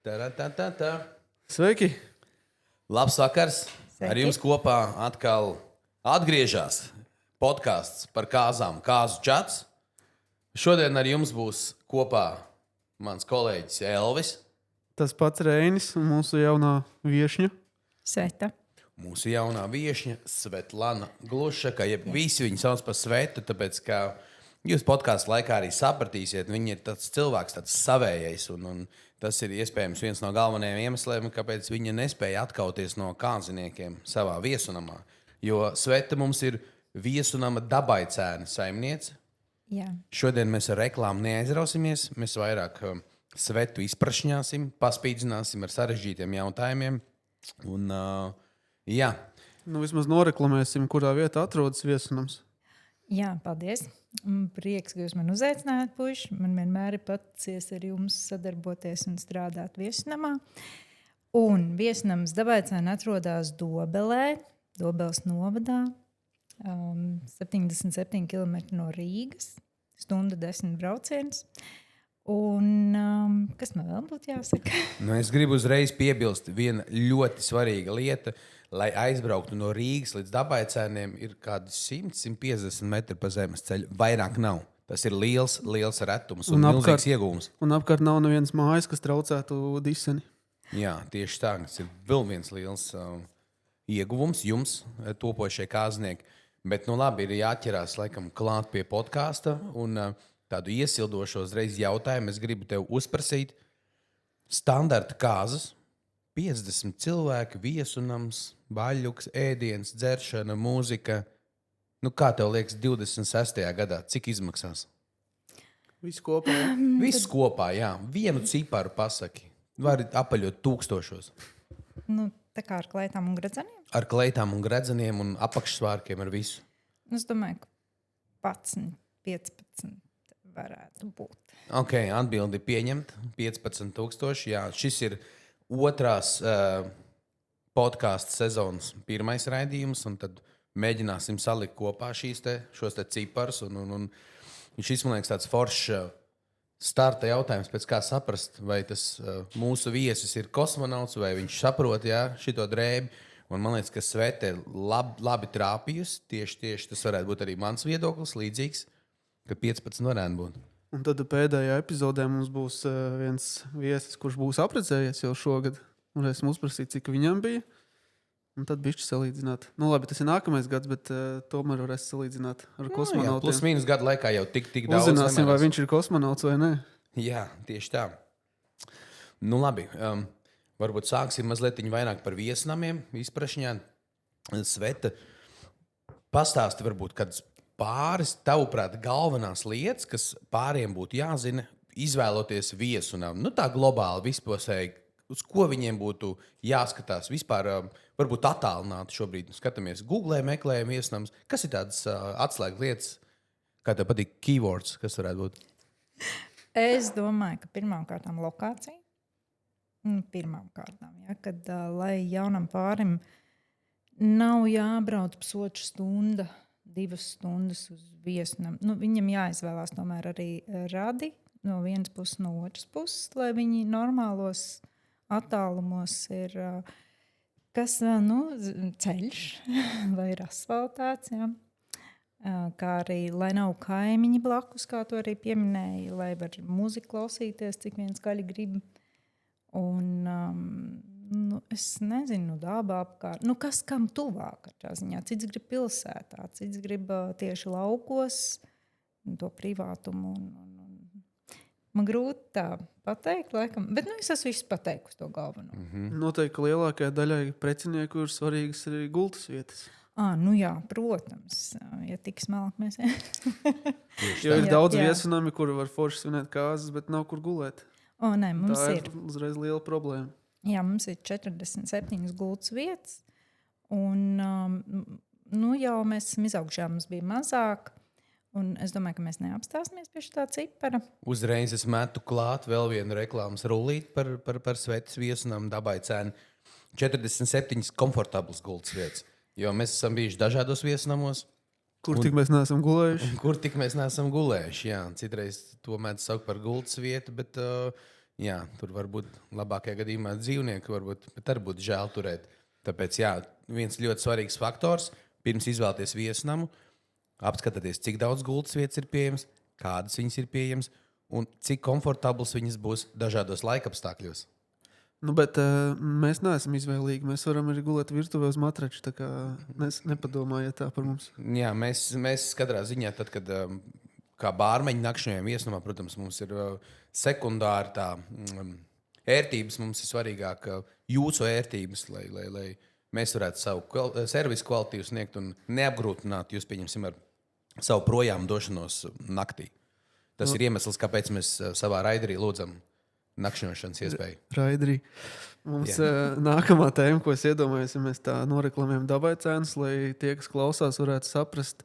Tā. Sveiki! Labs vakars! Sveiki. Ar jums kopā atkal atgriežas podkāsts par kāzām, kāzu čats. Šodien ar jums būs kopā mans kolēģis Elvis, Tas pats Reinis un mūsu jaunā viešņa. Sveta. mūsu jaunā viesņa Svetlana Glušaka. Visi viņu sauc par Svetu, tāpēc ka jūs podkāstu laikā arī sapratīsiet, viņa ir tāds cilvēks, tāds savējais. Un tas ir iespējams viens no galvenajiem iemesliem, kāpēc viņa nespēja atkauties no kāziniekiem savā viesunamā. Jo Sveta mums ir viesunama Dabaicēna saimniece. Jā. Šodien mēs ar reklāmu neaizrausimies. Mēs vairāk Svetu izprašņāsim, paspīdzināsim ar sarežģītiem jautājumiem. Un, jā, Nu, vismaz noreklamēsim, kurā vietā atrodas viesunams. Jā, paldies. Prieks, ka jūs man uzaicinājāt, puiši. Man vienmēr ir paticies ar jums sadarboties un strādāt viesnamā. Un viesnams Dabaicēna atrodas Dobelē, Dobeles novadā, 77 km no Rīgas, stunda 10 brauciens. Un kas man vēl būtu jāsaka? es gribu uzreiz piebilst, viena ļoti svarīga lieta, lai aizbrauktu no Rīgas līdz Dabaicēniem, ir kādi 100-150 metri pa zemes ceļu. Vairāk nav. Tas ir liels retums un milzīgs iegūms. Un apkārt nav nevienas mājas, kas traucētu diseni. Jā, tieši tā. Tas ir vēl viens liels ieguvums jums, topošie kāznieki. Bet, labi, ir jāķerās laikam klāt pie podkāsta un tādu iesildošu uzreiz jautājumu. Es gribu tev uzprasīt standarta kāzas, 50 cilvēki, viesunams, baļķis, ēdiens, dzeršana, mūzika. Kā tev liekas, 26. gadā, cik izmaksās? Viss kopā. Jā. Viss kopā, jā. Vienu ciparu pasaki. Vari apaļot tūkstošos. Tā kā ar kleitām un gredzeniem. Ar kleitām un gredzeniem un apakšsvārkiem ar visu. Es domāju, ka 15 varētu būt. Ok, atbildi pieņemt. 15,000. Jā, šis ir otrās podkāstu sezonas pirmais raidījums, un tad mēģināsim salikt kopā šos ciparus. Un šis, man liekas, tāds foršs starta jautājums, pēc kā saprast, vai tas mūsu viesis ir kosmonauts, vai viņš saprot šito drēbi. Un man liekas, ka Svete ir labi trāpījusi. Tieši tas varētu būt arī mans viedoklis, līdzīgs, ka 15 varētu būt. Un tad pēdējā epizodē mums būs viens viesis, kurš būs apprecējies jau šogad. Varēsim uzprasīt, cik viņam bija. Un tad bišķi salīdzināt. Labi, tas ir nākamais gads, bet tomēr varēs salīdzināt ar kosmonautiem. Plus mīnus gadu laikā jau tik daudz. Uzzināsim, vai viņš ir kosmonauts vai nē. Jā, tieši tā. Labi. Varbūt sāksim mazliet vairāk par viesnamiem, izprašņā. Sveta, pastāsti varbūt kādas pāris, tavuprāt, galvenās lietas, kas pāriem būtu jāzina, izvēloties viesunam. Tā globāli vispusēji, uz ko viņiem būtu jāskatās vispār, varbūt attālināti šobrīd. Skatāmies Google, meklējam viesnams. Kas ir tādas atslēgas lietas, kā tev patīk keywords, kas varētu būt? Es domāju, ka pirmkārt lokācija. Kad lai jaunam pārim nav jābrauc pusotru stundu, 2 stundas uz viesnam. Viņam jāizvēlās tomēr arī radi no vienas puses, no otras puses, lai viņi normālos attālumos ir kas ceļš vai ir asfaltēts. Jā. Kā arī, lai nav kaimiņi blakus, kā to arī pieminēja, lai var mūziku klausīties, cik vien skaļi grib. Un, es nezinu, dābā apkārt. Kas kam tuvāk ar tā ziņā? Cits grib pilsētā, cits grib tieši laukos, to privātumu. Man grūti tā pateikt, laikam. Bet es esmu visu pateikusi to galveno. Noteikti, ka lielākajai daļai precinieku ir svarīgas arī gultas vietas. Jā, protams. Ja tik smalki mēs Jo ir daudz viesunami, kuri var forši svinēt kāzas, bet nav kur gulēt. Nē, mums tā ir uzreiz liela problēma. Jā, mums ir 47 gultas vietas. Un jau mēs esam izauguši, mums bija mazāk. Un es domāju, ka mēs neapstāsimies pie šī cipara. Uzreiz es metu klāt vēl vienu reklāmas rullīti par Svetas viesunam Dabaicēnu. 47 komfortablas gultas vietas. Jo mēs esam bijuši dažādos viesunamos. Kur tik mēs neesam gulējuši? Kur tik mēs neesam gulējuši, jā. Citreiz to mēdz saukt par gultas vietu, bet Jā, tur varbūt labākajā gadījumā dzīvnieki, bet arī būtu žēl turēt. Tāpēc viens ļoti svarīgs faktors pirms izvēlēties viesnamu, apskatieties, cik daudz gultas vietas ir pieejamas, kādas viņas ir pieejamas un cik komfortabls viņas būs dažādos laikapstākļos. Bet mēs neesam izvēlīgi. Mēs varam arī gulēt virtuvē uz matrača. Tā kā nepadomājiet tā par mums. Jā, mēs katrā ziņā, tad, kad kā bārmeņi nakšņojam viesnamā, protams, mums ir sekundāri tā ērtības, mums ir svarīgāk jūsu ērtības, lai mēs varētu savu servisu kvalitāti sniegt un neapgrūtināt jūs, pieņemsim, ar savu projām došanos naktī. Tas ir iemesls, kāpēc mēs savā raidījumā lūdzam nakšņošanas iespēju. Raidījumā. Mums nākamā tēma, ko es iedomājos, ja mēs tā noreklamējam dabai cenas, lai tie, kas klausās, varētu saprast,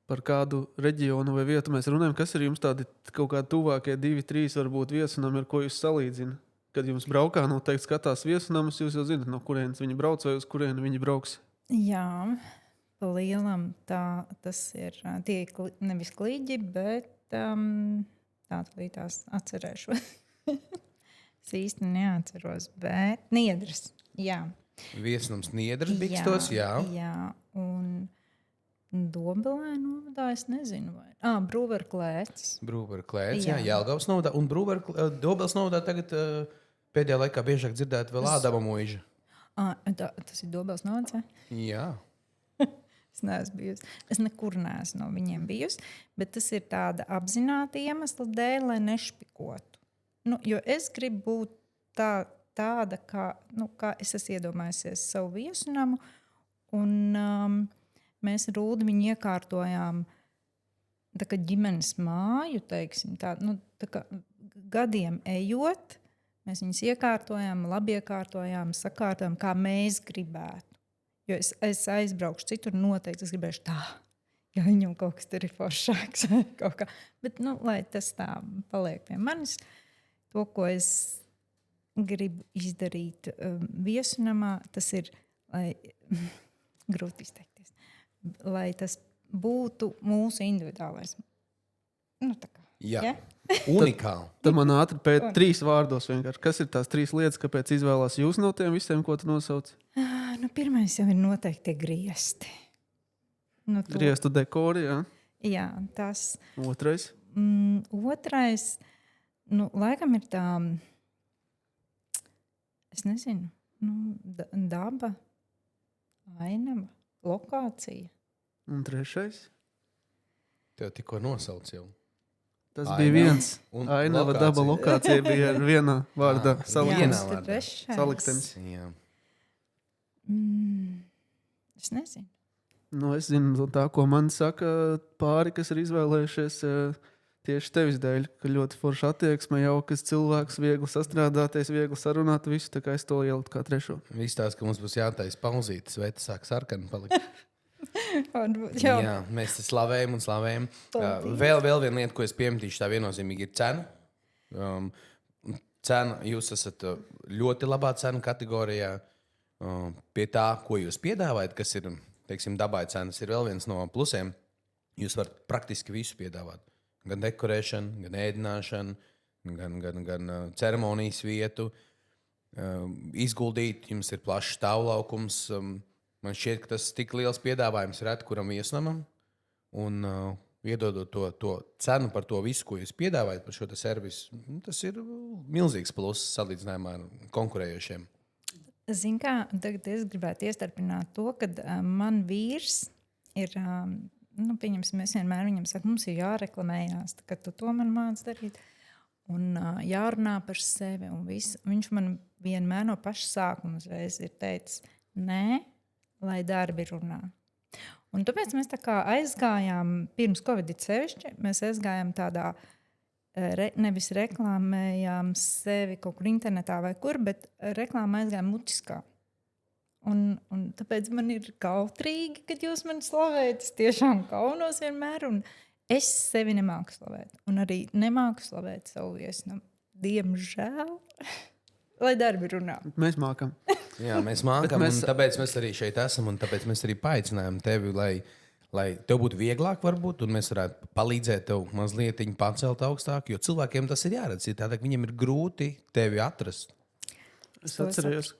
par kādu reģionu vai vietu mēs runājam. Kas ir jums tādi kaut kādi tuvākie 2, 3 varbūt viesunami, ar ko jūs salīdzināt? Kad jums braukā, noteikti skatās viesunamus, jūs jau zināt, no kurienes viņi brauc vai uz kurieni viņi brauks. Jā, pa lielam tas ir tie nevis kliģi, bet tās atcerēšos. Es īsti neatceros, bet Niedras. Jā. Viesnams Niedras Bikstos, jā. Jā, un Dobelē novadā, es nezinu. Brūverklēts. Brūverklēts, jā, Jelgavas novadā. Un Dobeles novadā tagad pēdējā laikā biežāk dzirdēt vēl Ādama mūža. Tas ir Dobeles novads, Jā. Es neesmu bijusi. Es nekur neesmu no viņiem bijusi, bet tas ir tāda apzināta iemesla dēļ, lai nešpikotu. Jo es gribu būt tāda, kā es esmu iedomājusies savu viesunamu, un mēs ar Rūdu viņu iekārtojām tā kā ģimenes māju, teiksim, tā kā gadiem ejot, mēs viņus iekārtojām, labi iekārtojām, sakārtojām, kā mēs gribētu. Jo es aizbraukšu citur, noteikti es gribēšu tā, ja viņam kaut kas tur ir foršāks. Bet, lai tas tā paliek pie manis, to, ko es gribu izdarīt viesunamā, tas ir, lai, grūti izteikties, lai tas būtu mūsu individuālais. Jā. Unikāli. Tad man ātri pēc 3 vārdos vienkārši. Kas ir tās 3 lietas, kāpēc izvēlās jūs no tiem visiem, ko tu nosauc? Pirmais jau ir noteikti tie griesti. Griestu dekori, jā? Jā, tas. Otrais? Otrais, laikam ir tā, es nezinu, daba, ainava, lokācija. Un trešais? Tev tikko nosauc jau. Tas bija viens. Ainava, daba, lokācija bija ar vienā vārdā. Saliktenis. Es nezinu. Es zinu tā, ko man saka pāri, kas ir izvēlējušies tieši tevis dēļ, ka ļoti forši attieksme, jaukas cilvēks, viegli sastrādāties, viegli sarunāt visu, tā kā es to ieliku kā trešo. Viss tās, ka mums būs jātaisa pauzītes, vai tas sāk sarkani palikt. Jā, mēs te slavējam un slavējam. Vēl viena lieta, ko es pieminēšu, tā viennozīmīgi ir cena. Cena, jūs esat ļoti labā cenu kategorijā. Pie tā, ko jūs piedāvājat, kas ir, teiksim, dabai cenas, ir vēl viens no plusiem. Jūs varat praktiski visu piedāvāt. Gan dekorēšanu, gan ēdināšanu, gan ceremonijas vietu. Izguldīt, jums ir plašs stāvlaukums. Man šķiet, ka tas tik liels piedāvājums rēt kuram viesnamam. Un iedodot to cenu par to visu, ko jūs piedāvājat par šo servisu, tas ir milzīgs pluss salīdzinājumā ar konkurējošiem. Zini kā, tagad es gribētu iestarpināt to, ka man vīrs ir, pieņemsim, es vienmēr viņam saku, mums ir jāreklamējās, ka tu to man māc darīt un jārunā par sevi un visu. Viņš man vienmēr no paša sākuma uzreiz ir teicis, nē, lai darbi runā. Un tāpēc mēs tā kā aizgājām, pirms Covid sevišķi, mēs aizgājām tādā, nevis reklāmējām sevi kaut kur internetā vai kur, bet reklāmā aizgājām mutiskā. Un tāpēc man ir kautrīgi, kad jūs mani slavējat. Es tiešām kaunos vienmēr, un es sevi nemāku slavēt. Un arī nemāku slavēt savu viesnamu. Diemžēl, lai darbi runā. Mēs mākam. Jā, mēs mākam, un tāpēc mēs arī šeit esam, un tāpēc mēs arī paaicinājām tevi, lai tev būtu vieglāk, varbūt, un mēs varētu palīdzēt tev mazliet pacelt augstāk, jo cilvēkiem tas ir jāredz. Tādēļ viņiem ir grūti tevi atrast. Es atceros,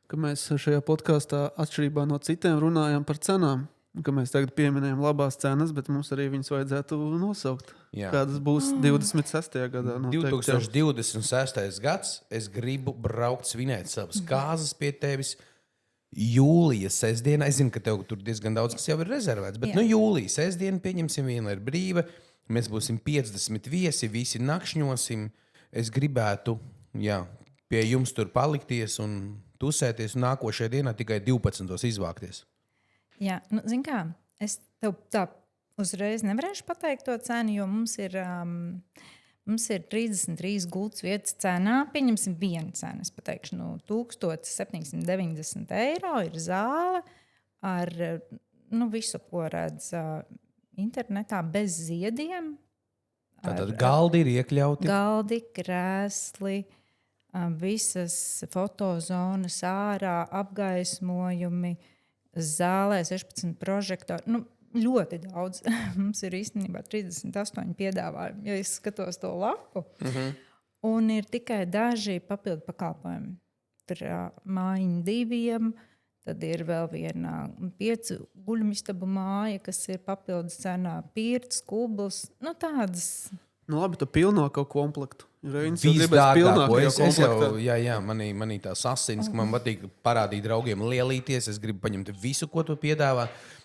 ka mēs šajā podkāstā, atšķirībā no citiem, runājam par cenām. Ka mēs tagad pieminējam labās cenas, bet mums arī viņas vajadzētu nosaukt. Jā. Kādas būs 26. gadā? 2026. gads. Es gribu braukt svinēt savas kāzas pie tevis. Jūlija sestdiena. Es zinu, ka tev tur diezgan daudz kas jau ir rezervēts. Bet jūlija sestdiena pieņemsim vienu, ir brīva. Mēs būsim 50 viesi, visi nakšņosim. Es gribētu pie jums tur palikties un tusēties. Un nākošajā dienā tikai 12. izvākties. Jā, zini kā, es tev tā uzreiz nevarēšu pateikt to cenu, jo mums ir 33 gultas vietas cenā. Pieņemsim vienu cenu, es pateikšu, 1790 eiro ir zāle ar visu, ko redz internetā bez ziediem. Tātad galdi ir iekļauti. Galdi, krēsli, visas fotozonas ārā, apgaismojumi, zālē 16 prožektori. Ļoti daudz. Mums ir īstenībā 38 piedāvājumi, ja es skatos to lapu. Un ir tikai daži papildu pakalpojumi. Tur mājiņa 2, tad ir vēl viena 5 guļamistabu māja, kas ir papildus cenā, pirts, kubls, tādas. Labi, tu pilno kaut komplektu. Manī tās asins, ka man patīk parādīt draugiem lielīties. Es gribu paņemt visu, ko tu piedāvā.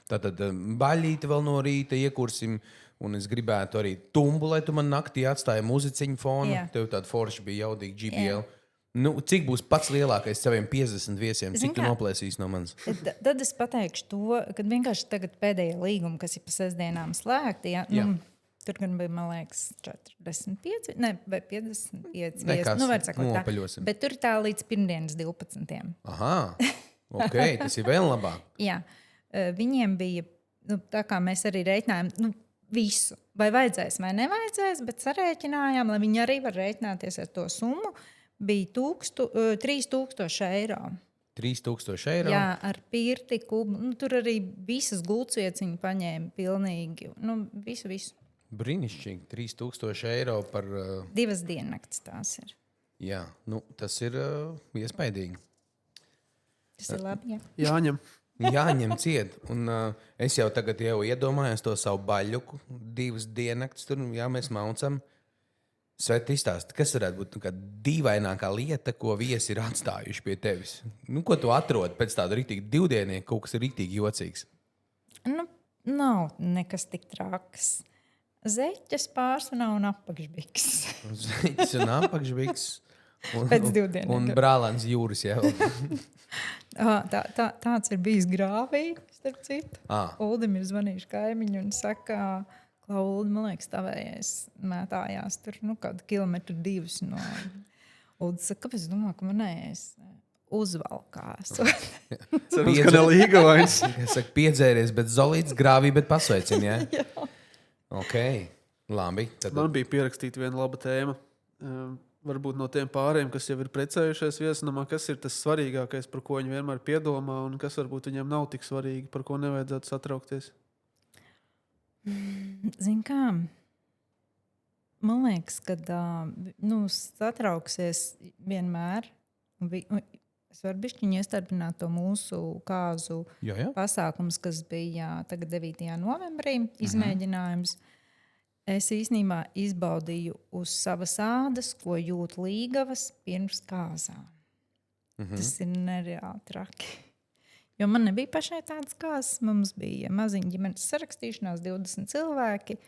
Tātad baļīti vēl no rīta iekursim. Un es gribētu arī tumbu, lai tu man naktī atstāji muziciņu fonu. Jā. Tev tāda forša bija jaudīga GBL. Jā. Cik būs pats lielākais saviem 50 viesiem? Cik tu noplēsīs no manis? Tad es pateikšu to, kad vienkārši tagad pēdējie līgumi, kas ir pa sestdienām slēgti. Tur gan bija, man liekas, 45 vai 55 viesi. Nopaļosim. Bet tur tā līdz pirmdienas 12. Aha, ok, tas ir vēl labāk. Jā, viņiem bija, tā kā mēs arī reiķinājām, visu. Vai vajadzēs vai nevajadzēs, bet sarēķinājām, lai viņi arī var reiķināties ar to summu, bija 3000 eiro. 3000 eiro? Jā, ar pirti, kubu. Tur arī visas gultsvietas viņi paņēma pilnīgi. Visu. Brīnišķīgi, 3000 eiro par... 2 diennakts tās ir. Jā, tas ir iespaidīgi. Tas ir labi, jā. Jāņem. Jāņem ciet. Un es jau tagad iedomājos to savu baļuku, 2 diennakts tur, mēs maucam. Svet izstāst, kas varētu būt kā dīvainākā lieta, ko viesi ir atstājuši pie tevis? Ko tu atrodi pēc tāda rītīgi divdienieku, kaut kas ir rītīgi jocīgs? Nav nekas tik traks. Zeķes pārsvarā un apakšbiks. Zeķes un apakšbiks. Pēc 2 dienām. Un brālēns jūras jau. Tāds ir bijis grāvī, starp citu. Uldim ir zvanījuši kaimiņu un saka, Uldi, man liekas, tavējais mētājās tur kādu 1,2 kilometru no Uldi. Saka, kāpēc domā, ka manējais uzvalkās? Cerams, ka nelīga vairs. Es saku, piedzēries, bet zolīts grāvī, bet pasveicini, jā? Jā. Ok, labi. Man bija pierakstīta viena laba tēma. Varbūt no tiem pāriem, kas jau ir precējušies viesnamā, kas ir tas svarīgākais, par ko viņi vienmēr piedomā, un kas varbūt viņiem nav tik svarīgi, par ko nevajadzētu satraukties? Zini kā, man liekas, ka satrauksies vienmēr. Es varu bišķiņi iestarbināt to mūsu kāzu pasākums, kas bija tagad 9. novembrī izmēģinājums. Es īstenībā izbaudīju uz savas ādas, ko jūt līgavas pirms kāzām. Tas ir nereāli traki. Jo man nebija pašai tādas kāzas. Mums bija maziņa ģimenes sarakstīšanās, 20 cilvēki.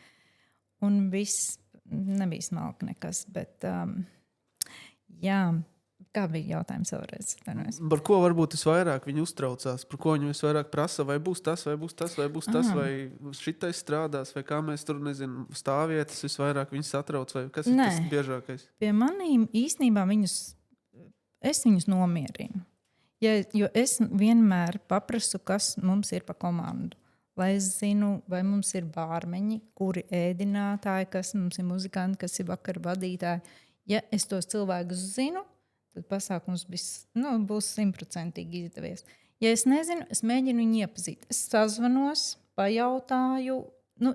Un viss nebija smalki nekas. Bet, jā, kā bija jautājums vēlreiz? Par ko varbūt visvairāk viņi uztraucās? Par ko viņi visvairāk prasa? Vai būs tas, vai būs tas, vai būs tas, vai šitais strādās, vai kā mēs tur, stāvvietas visvairāk viņus satrauc, vai kas ir tas biežākais? Pie manīm īstenībā es viņus nomierinu. Jo es vienmēr paprasu, kas mums ir pa komandu. Lai es zinu, vai mums ir bārmeņi, kuri ēdinātāji, kas mums ir muzikanti, kas ir vakara vadītāji. Ja es tos cilvēkus zinu, tad pasākums būs 100% izdevies. Ja es nezinu, es mēģinu viņu iepazīt. Es sazvanos, pajautāju.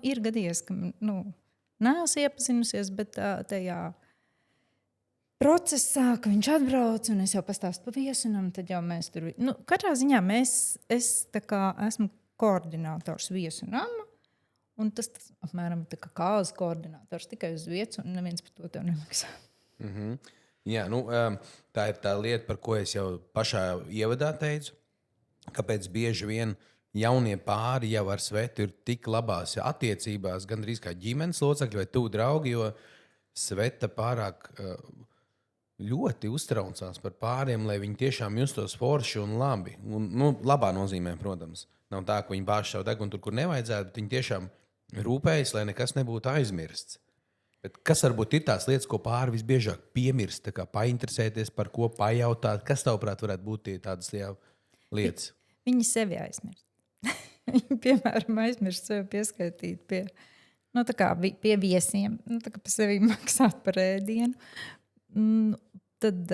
Ir gadījies, ka neesmu iepazinusies, bet tajā procesā, ka viņš atbrauc un es jau pastāstu par viesunam, tad jau mēs tur... katrā ziņā es tā kā esmu koordinators viesunam, un tas apmēram tā kā kāzas koordinators tikai uz vietas, un neviens par to tev nemaksā. Jā, tā ir tā lieta, par ko es jau pašā ievadā teicu, kāpēc bieži vien jaunie pāri jau ar svetu ir tik labās attiecībās, gandrīz kā ģimenes locekļi vai tuvu draugi, jo sveta pārāk ļoti uztraucās par pāriem, lai viņi tiešām justos forši un labi. Labā nozīmē, protams. Nav tā, ka viņi bāž savu degunu tur, kur nevajadzētu, bet viņi tiešām rūpējas, lai nekas nebūtu aizmirsts. Bet kas varbūt ir tās lietas, ko pāri visbiežāk piemirst, painteresēties, par ko pajautāt? Kas tavuprāt varētu būt tādas lietas? Viņi sevi aizmirst. Viņi, piemēram, aizmirst sevi pieskaitīt pie viesiem, pa sevi maksāt par ēdienu. Tad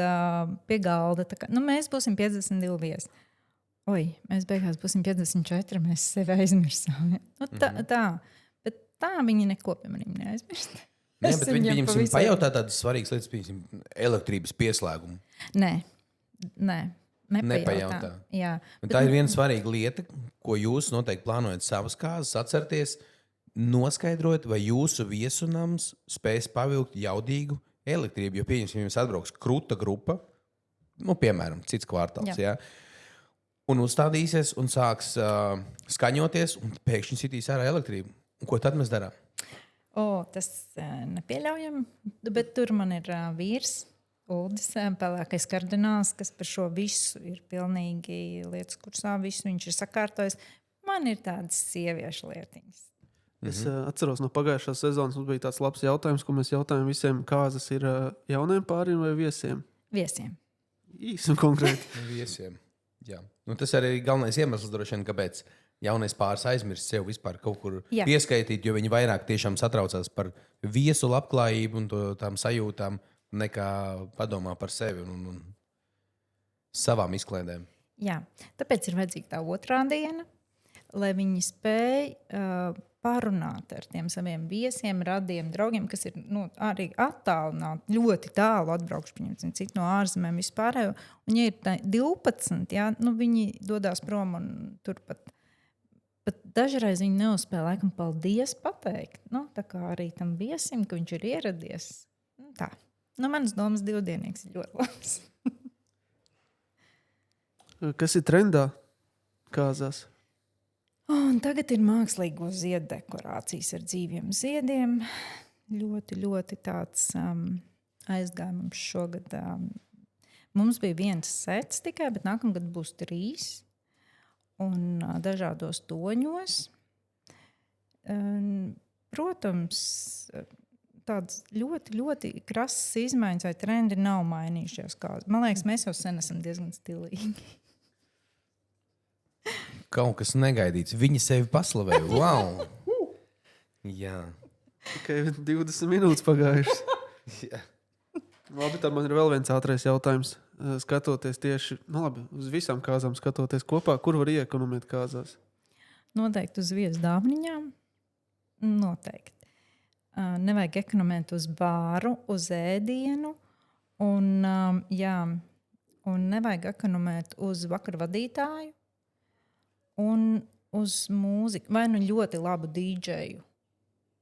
pie galda. Mēs būsim 52 viesi. Mēs beigās būsim 54, mēs sevi aizmirsām. Tā. Bet tā viņi neko pie maniem neaizmirst. Nē, bet viņi pajautā tādas svarīgas lietas, piemēram, elektrības pieslēgumu. Nē. Nepajautā. Jā, tā ir viena svarīga lieta, ko jūs noteikti plānojat savas kārtas, atcerieties, noskaidrot, vai jūsu viesunams spēs pavilkt jaudīgu elektrību. Jo, pieņemsim, jums atbrauks kruta grupa, piemēram, cits kvartāls, jā. Un uzstādīsies un sāks skaņoties, un pēkšņi sitīs ārā elektrību. Un ko tad mēs darām? Tas nepieļaujam, bet tur man ir vīrs, Uldis, pelēkais kardināls, kas par šo visu ir pilnīgi lietas kursā, visu viņš ir sakārtojis. Man ir tādas sieviešu lietiņas. Es atceros no pagājušās sezonas, mums bija tāds labs jautājums, ko mēs jautājām visiem, kādas ir jauniem pāriem vai viesiem? Viesiem. Īsi un konkrēti. Viesiem, jā. Tas arī ir galvenais iemesls, droši vien, kāpēc jaunais pāris aizmirst sev vispār kaut kur pieskaitīt, jo viņi vairāk tiešām satraucās par viesu labklājību un tām sajūtām, nekā padomā par sevi un savām izklaidēm. Jā, tāpēc ir vajadzīga tā otrā diena, lai viņi spēj parunāt ar tiem saviem viesiem, radiem, draugiem, kas ir arī attālināti, ļoti tālu atbraukšu, pieņemsim, citu no ārzemēm vispārējo. Un ja ir 12, viņi dodās prom un turpat. Bet dažreiz viņi neuzspēja laikam paldies pateikt. Tā kā arī tam viesim, ka viņš ir ieradies. Tā. Manas domas divdienīgs ir ļoti labs. Kas ir trendā kāzās? Tagad ir mākslīgo ziedu dekorācijas ar dzīviem ziediem. Ļoti, ļoti tāds aizgājums šogad. Mums bija viens sets tikai, bet nākamgad būs 3. Un dažādos toņos. Protams, tādas ļoti, ļoti krasas izmaiņas vai trendi nav mainījušies. Man liekas, mēs jau sen esam diezgan stilīgi. Kaut kas negaidīts. Viņi sevi paslavēja. Wow! Jā. Tikai 20 minūtes pagājušas. Labi, tad man ir vēl viens ātrais jautājums. Skatoties tieši, uz visām kāzām skatoties kopā, kur var iekonomēt kāzās? Noteikti uz viesu dāvaniņām. Noteikti. Nevajag ekonomēt uz bāru, uz ēdienu. Un nevajag ekonomēt uz vakarvadītāju. Un uz mūziku. Vai ļoti labu dīdžeju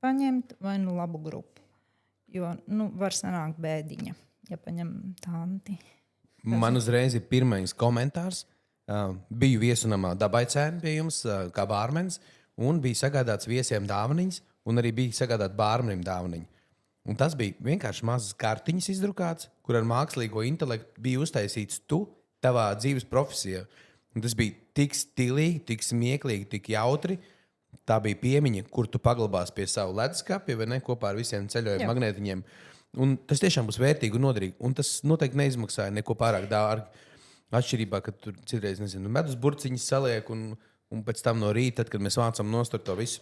paņemt, vai labu grupu. Jo var sanākt bēdiņa, ja paņem tanti. Man uzreiz ir pirmais komentārs. Biju viesunamā Dabaicēni pie jums, kā bārmenis, un bija sagādāts viesiem dāvaniņas, un arī bija sagādāt bārmenim dāvaniņu. Un tas bija vienkārši mazas kartiņas izdrukāts, kur ar mākslīgo intelektu bija uztaisīts tu tavā dzīves profesijā. Un tas bija tik stilīgi, tik smieklīgi, tik jautri. Tā bija piemiņa, kur tu paglabās pie savu leduskapja vai ne, kopā ar visiem ceļojumu magnētiņiem. Un tas tiešām būs vērtīgi un noderīgi. Un tas noteikti neizmaksāja neko pārāk dārgi. Atšķirībā, ka tur citreiz, medus burciņas saliek un pēc tam no rīta, tad, kad mēs vācam nostur to visu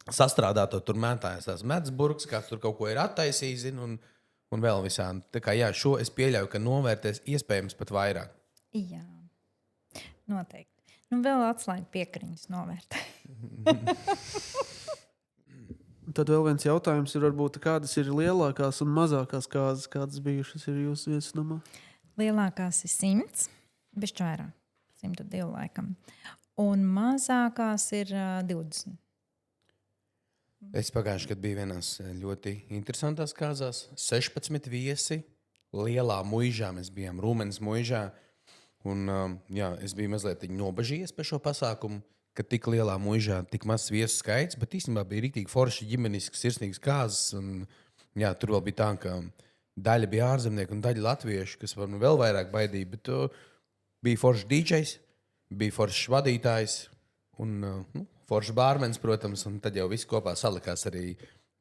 sastrādāto, tur mētājas tās medus burks, kāds tur kaut ko ir attaisījis, un vēl visādi. Tā kā jā, šo es pieļauju, ka novērtēs iespējams pat vairāk. Jā, noteikti. Vēl atslēga piekriņas novērtē. Tad vēl viens jautājums ir, varbūt, kādas ir lielākās un mazākās kāzas, kādas bijušas ir jūsu viesunamā? Lielākās ir 100, bišķi vairāk, 102 laikam. Un mazākās ir 20. Es pagājuši, kad biju vienās ļoti interesantās kāzās, 16 viesi, lielā muižā, mēs bijām Rūmenes muižā, un es biju mazliet nobažījies par šo pasākumu, ka tik lielā muižā tik mazs viesu skaits, bet īstenībā bija rīktīgi forši ģimenisks, sirsnīgs kāzas, un tur vēl bija tā, ka daļa bija ārzemnieki un daļa latvieši, kas man vēl vairāk baidīja, bet bija foršs DJs, bija foršs vadītājs un foršs bārmenis, protams, un tad jau viss kopā salikās arī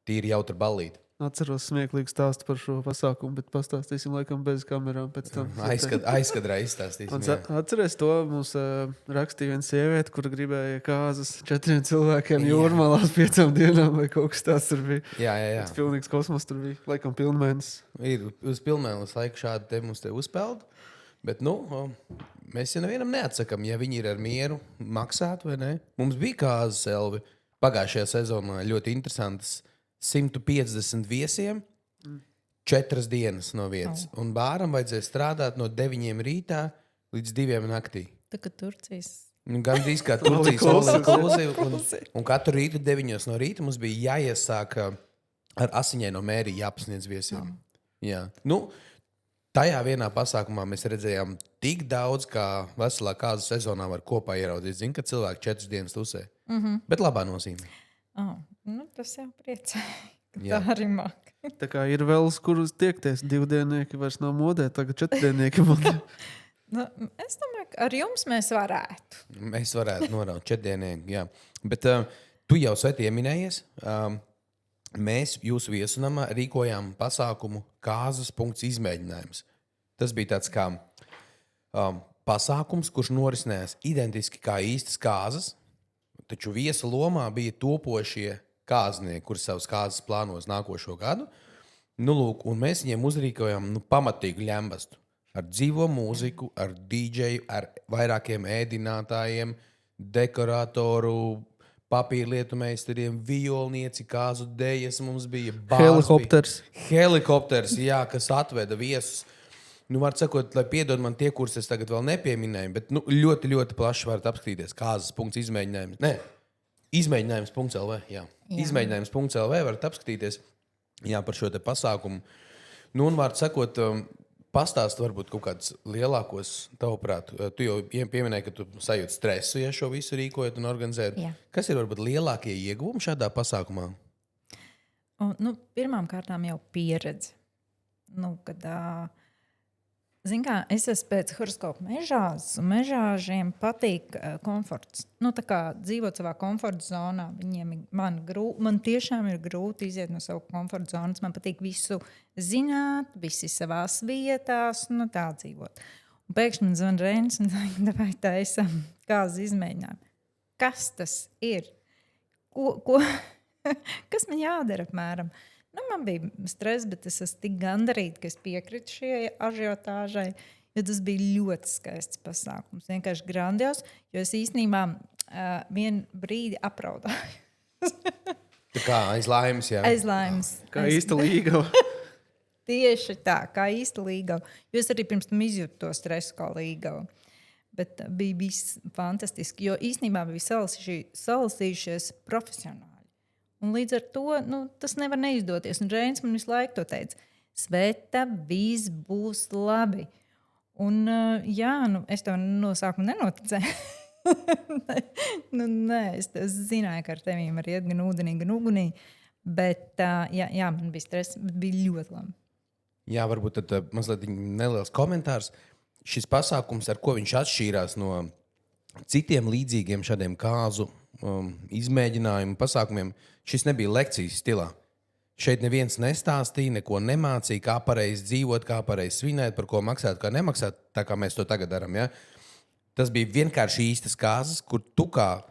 tīri jautra ballīte. Atceros smieklīgu stāstu par šo pasākumu, bet pastāstīsim laikam bez kamerām pēc tam. Aizkadrā izstāstīsim. Atceries to, mums rakstīja viena sieviete, kura gribēja kāzas 4 cilvēkiem jūrmalā uz 5 dienām, vai kaut kas tāds tur bija. Jā. Tas pilnīgs kosmos tur bija, laikam pilnmēnesis. Ir uz pilnmēnes laiku šādi te mums te uzpeld, bet mēs jau nevienam neatsakam, ja viņi ir ar mieru maksāt vai ne. Mums bija kāzas, Elvi, pagājušajā sezonā ļoti interesantas 150 viesiem, 4 dienas no vietas. Un bāram vajadzēja strādāt no 9 rītā līdz 2 naktī. Tā kā Turcijas. Gandrīz kā Turcijas all-inclusive. Un katru rītu 9 no rīta mums bija jāiesāk ar asiņaino mēriju jāpasniedz viesiem. Jā. Tajā vienā pasākumā mēs redzējām tik daudz, kā veselā kāzu sezonā var kopā ieraudzīt. Zinu, ka cilvēki 4 dienas tusē. Bet labā nozīmē. Tas jau priecē, ka tā arī māk. Tā kā ir vēl uz kurus tiekties, 2 diennieki vairs nav modē, tagad 4 diennieki modē. Es domāju, ka ar jums mēs varētu. Mēs varētu noraut 4 diennieki, jā. Bet tu jau Sveti ieminējies. Mēs jūsu viesunamā rīkojām pasākumu kāzas punkts izmēģinājums. Tas bija tāds kā pasākums, kurš norisinājās identiski kā īstas kāzas, taču viesa lomā bija topošie kāznieki, kuri savas kāzas plānos nākošo gadu. Un mēs viņiem uzrīkojām pamatīgu ļembastu ar dzīvo mūziku, ar DJu, ar vairākiem ēdinātājiem, dekoratoru, papīrlietu meistariem, violnieci, kāzu dejas mums bija. Helikopters, jā, kas atveda viesus. Var sakot, lai piedod man tie, kurus es tagad vēl nepieminēju, bet ļoti, ļoti plaši varat apskatīties kāzas punkts izmēģinājums. Nē, izmēģinājums.lv, jā. Izmēģinājums.lv varat apskatīties, jā, par šo te pasākumu. Un var sakot, pastāst varbūt kaut kādus lielākos tavuprāt. Tu jau pieminēji, ka tu sajūti stresu, ja šo visu rīkojat un organizējat. Jā. Kas ir varbūt lielākie ieguvumi šādā pasākumā? Pirmām kārtām jau pieredze. Kad, zin kā, es esmu pēc horoskopa mežās, un mežāžiem patīk komforts. Tā kā dzīvot savā komforta zonā, man tiešām ir grūti iziet no savu komforta zonas. Man patīk visu zināt, visi savās vietās, tā dzīvot. Un pēkšņi man zvan Reinis un vai taisam kāzu izmēģinājumu. Kas tas ir? Kas man jādara apmēram? Man bija stress, bet es esmu tik gandarīta, ka es piekritu šai ažiotāžai, jo tas bija ļoti skaists pasākums. Vienkārši grandios, jo es īstenībā vienu brīdi apraudāju. Tā kā aiz laimes, jā. Aiz laimes. Kā īsta līgava. Tieši tā, kā īsta līgava. Jo es arī pirms tam izjūtu to stresu kā līgava. Bet bija viss fantastiski, jo īstenībā bija salasījušies profesionāli. Un līdz ar to tas nevar neizdoties. Un Reinis man visu laiku to teica. Sveta, viss būs labi. Un es tev no sākuma nenoticēju. Nē, es zināju, ka ar tevīm var iet gan ūdenī, gan ugunī. Bet man bija stress, bet bija ļoti labi. Jā, varbūt tad mazliet neliels komentārs. Šis pasākums, ar ko viņš atšķīrās no citiem līdzīgiem šādiem kāzu izmēģinājumu pasākumiem, šis nebija lekcijas stilā. Šeit neviens nestāstīja, neko nemācīja, kā pareizi dzīvot, kā pareizi svinēt, par ko maksāt, kā nemaksāt, tā kā mēs to tagad darām. Ja? Tas bija vienkārši īstas kāzas, kur tu kā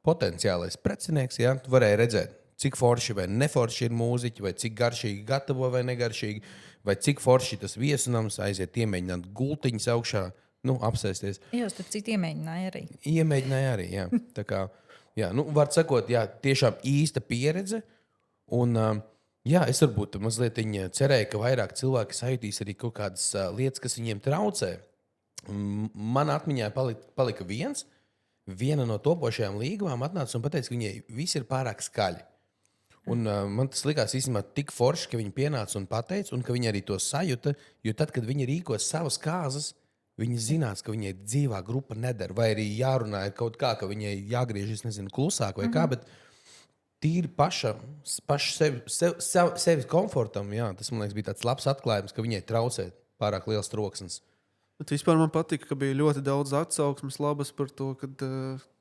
potenciālais precinieks, ja, tu varēji redzēt, cik forši vai neforši ir mūziķi, vai cik garšīgi gatavo vai negaršīgi, vai cik forši tas viesunams aiziet iemēģināt gultiņas augšā apsēsties. Jā, starp citu iemēģināju arī. Iemēģināja arī. Jā. Tā kā, jā, var sakot, jā, tiešām īsta pieredze. Un, jā, es varbūt mazliet cerēju, ka vairāk cilvēki sajutīs arī kaut kādas lietas, kas viņiem traucē. Man atmiņā palika viena no topošajām līgavām atnāca un pateica, ka viņai viss ir pārāk skaļi. Un, man tas likās īstenībā tik forši, ka viņi pienāca un pateica, un ka viņi arī to sajuta. Jo tad, kad viņi rīkos savas kāzas, viņi zinās, ka viņai dzīvā grupa nedara. Vai arī jārunā kaut kā, ka viņai jāgriežas, nezinu, klusāk vai kā. Bet tīri paša sevis komfortam, jā, tas man liekas, bija tāds labs atklājums, ka viņai traucē pārāk liels troksnis. Bet vispār man patika, ka bija ļoti daudz atsauksmes labas par to, kad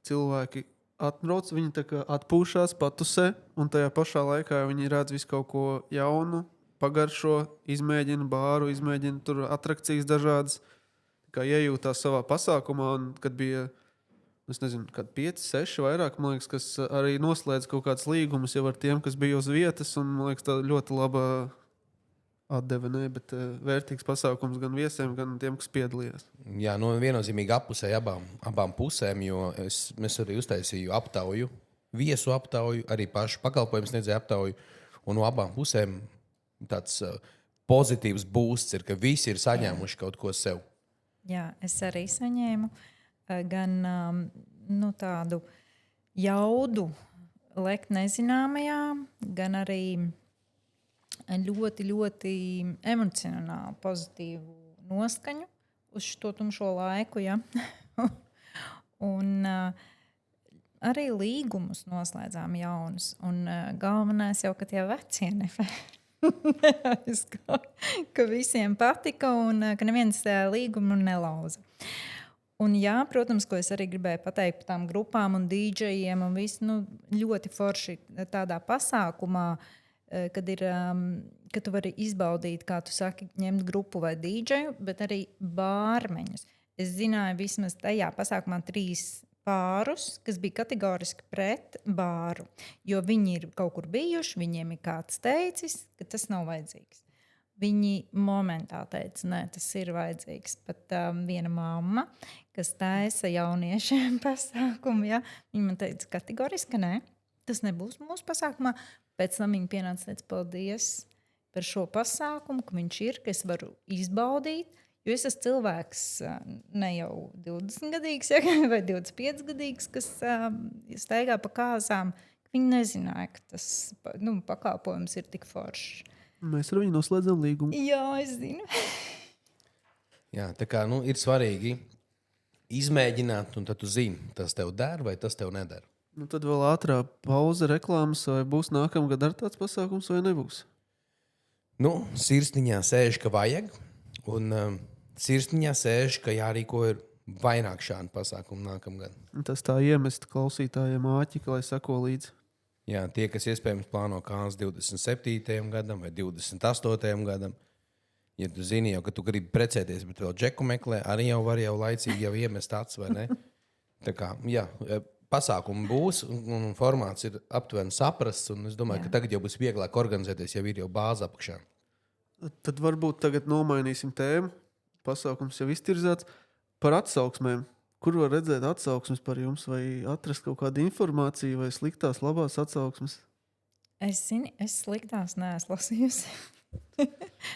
cilvēki atbrauc, viņi tā kā atpūšās, patusē, un tajā pašā laikā viņi redz visu kaut ko jaunu, pagaršo, izmēģina bāru, izmēģina tur atrakcijas dažādas, kā iejūtās savā pasākumā, un kad bija, es nezinu, kad 5, 6 vairāk, man liekas, kas arī noslēdz kaut kāds līgumus jau ar tiem, kas bija uz vietas, un man liekas, tā ļoti laba atdeve, bet vērtīgs pasākums gan viesiem, gan tiem, kas piedalījās. Jā, viennozīmīgi appusēji abām pusēm, jo mēs arī uztaisīju aptauju, viesu aptauju, arī pašu pakalpojumu sniedzēju aptauju, un no abām pusēm tāds pozitīvs boosts ir, ka visi ir saņēmuši kaut ko sev. Jā, es arī saņēmu gan tādu jaudu lekt nezināmajā, gan arī ļoti, ļoti emocionāli pozitīvu noskaņu uz šo tumšo laiku. Ja? Un arī līgumus noslēdzām jaunus. Un galvenais jau, ka tie vecie neaizgāja, ka visiem patika un ka neviens līgumu nelauza. Un jā, protams, ko es arī gribēju pateikt par tām grupām un dīdžejiem un visu, ļoti forši tādā pasākumā, kad tu vari izbaudīt, kā tu saki, ņemt grupu vai dīdžeju, bet arī bārmeņus. Es zināju vismaz tajā pasākumā 3 pārus, kas bija kategoriski pret bāru, jo viņi ir kaut kur bijuši, viņiem ir kāds teicis, ka tas nav vajadzīgs. Viņi momentā teica, nē, tas ir vajadzīgs. Pat viena mamma, kas taisa jauniešiem pasākumu, ja, viņa man teica kategoriski, ka nē, tas nebūs mūsu pasākumā. Pēc tam viņa pienāca un teica, paldies par šo pasākumu, ka viņš ir, ka es varu izbaudīt. Jo es esmu cilvēks ne jau 20-gadīgs vai 25-gadīgs, kas staigā pa kāzām. Viņi nezināja, ka tas pakalpojums ir tik foršs. Mēs ar viņu noslēdzam līgumu. Jā, es zinu. Jā, tā kā ir svarīgi izmēģināt, un tad tu zini, tas tev der vai tas tev nedara. Tad vēl ātrā pauze reklāmas, vai būs nākamgad ar tāds pasākums vai nebūs? Sirsniņā sēž, ka vajag, un sirsniņā sēž, ka jārīko ir vairāk šādu pasākumu nākamgad. Tas tā iemest klausītājiem āķi, lai sako līdzi. Jā, tie, kas iespējams plāno kāds 27. gadam vai 28. gadam, ja tu zini jau, ka tu gribi precēties, bet vēl džeku meklē, arī jau var laicīgi jau iemest acis, vai ne? Tā kā, jā, pasākumi būs, un formāts ir aptuveni saprasts, un es domāju, ka tagad jau būs vieglāk organizēties, jau ir jau bāze apakšā. Tad varbūt tagad nomainīsim tēmu. Pasākums jau iztirzāts par atsauksmēm. Kur var redzēt atsauksmes par jums, vai atrast kaut kādu informāciju, vai sliktās, labās atsauksmes? Es zinu, es sliktās neesmu lasījusi.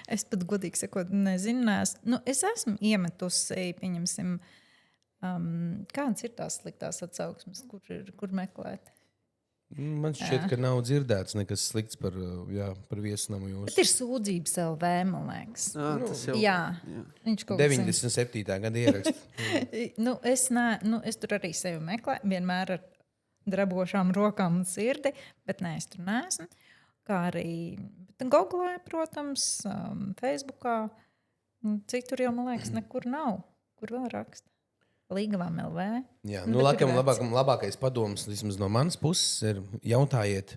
Es pat godīgi sakot, nezinu. Es esmu iemetusi, pieņemsim, kādas ir tās sliktās atsauksmes, kur meklēt. Man šķiet, ka nav dzirdēts nekas slikts par viesnamu jūsu. Bet ir sūdzības LV, man liekas. Tas jau jā. Viņš kaut 97. gada ieraksts. Es tur arī sevi meklēju, vienmēr ar drabošām rokām un sirdi, bet es tur neesmu. Kā arī Googlē, protams, Facebookā. Citur jau, man liekas, nekur nav. Kur vēl raksta? Līgavām LV. Jā, labākais padoms vismaz no manas puses ir jautājiet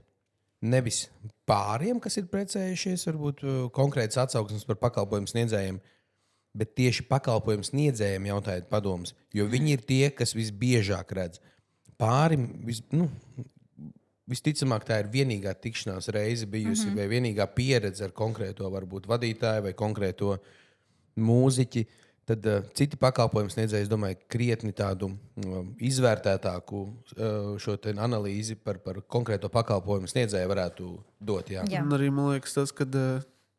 nevis pāriem, kas ir precējušies, varbūt konkrētas atsauksmes par pakalpojumu sniedzējiem, bet tieši pakalpojumu sniedzējiem jautājiet padomus, jo viņi ir tie, kas visbiežāk redz. Pārim, visticamāk, tā ir vienīgā tikšanās reize bijusi, vai vienīgā pieredze ar konkrēto varbūt vadītāju vai konkrēto mūziķi. tad citi pakalpojumu sniedzēji, es domāju, krietni tādu izvērtētāku šo te analīzi par konkrēto pakalpojumu sniedzēju varētu dot. Jā. Jā. Un arī man liekas, tas, ka,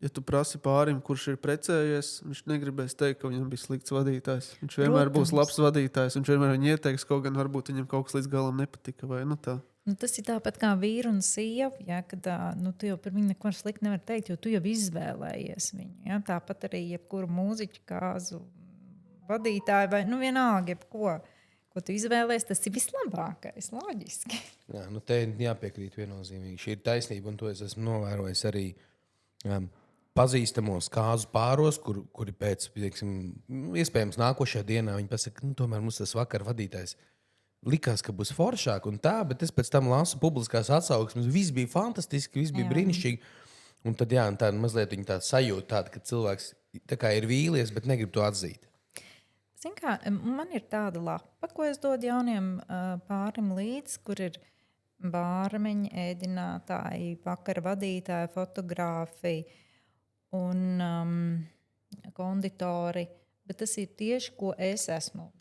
ja tu prasi pārim, kurš ir precējies, viņš negribēs teikt, ka viņam bija slikts vadītājs. Viņš vienmēr būs labs vadītājs, viņš vienmēr viņu ieteiks, kaut gan varbūt viņam kaut kas līdz galam nepatika. Vai, nu tā. Nu, tas ir tāpat kā vīru un sievu, ja, kad tu jau par viņu neko slikti nevari teikt, jo tu jau izvēlējies viņu. Ja. Tāpat arī jebkuru mūziķu kāzu vadītāju vai vienalga, ko tu izvēlējies, tas ir vislabākais, loģiski. Jā, nu te jāpiekrīt viennozīmīgi. Šī ir taisnība, un to es esmu novērojis arī pazīstamos kāzu pāros, kuri pēc, iespējams, nākošajā dienā viņi pasaka, tomēr mums tas vakar vadītājs likās, ka būs foršāk un tā, bet es pēc tam lasu publiskās atsauksmes. Viss bija fantastiski, viss bija brīnišķīgi. Un tad, jā, tā mazliet viņa tā sajūta tāda, ka cilvēks tā kā ir vīlies, bet negrib to atzīt. Zin kā, man ir tāda lapa, ko es dodu jauniem pārim līdzi, kur ir bārmeņi, ēdinātāji, vakara vadītāji, fotogrāfi un konditori. Bet tas ir tieši, ko es esmu.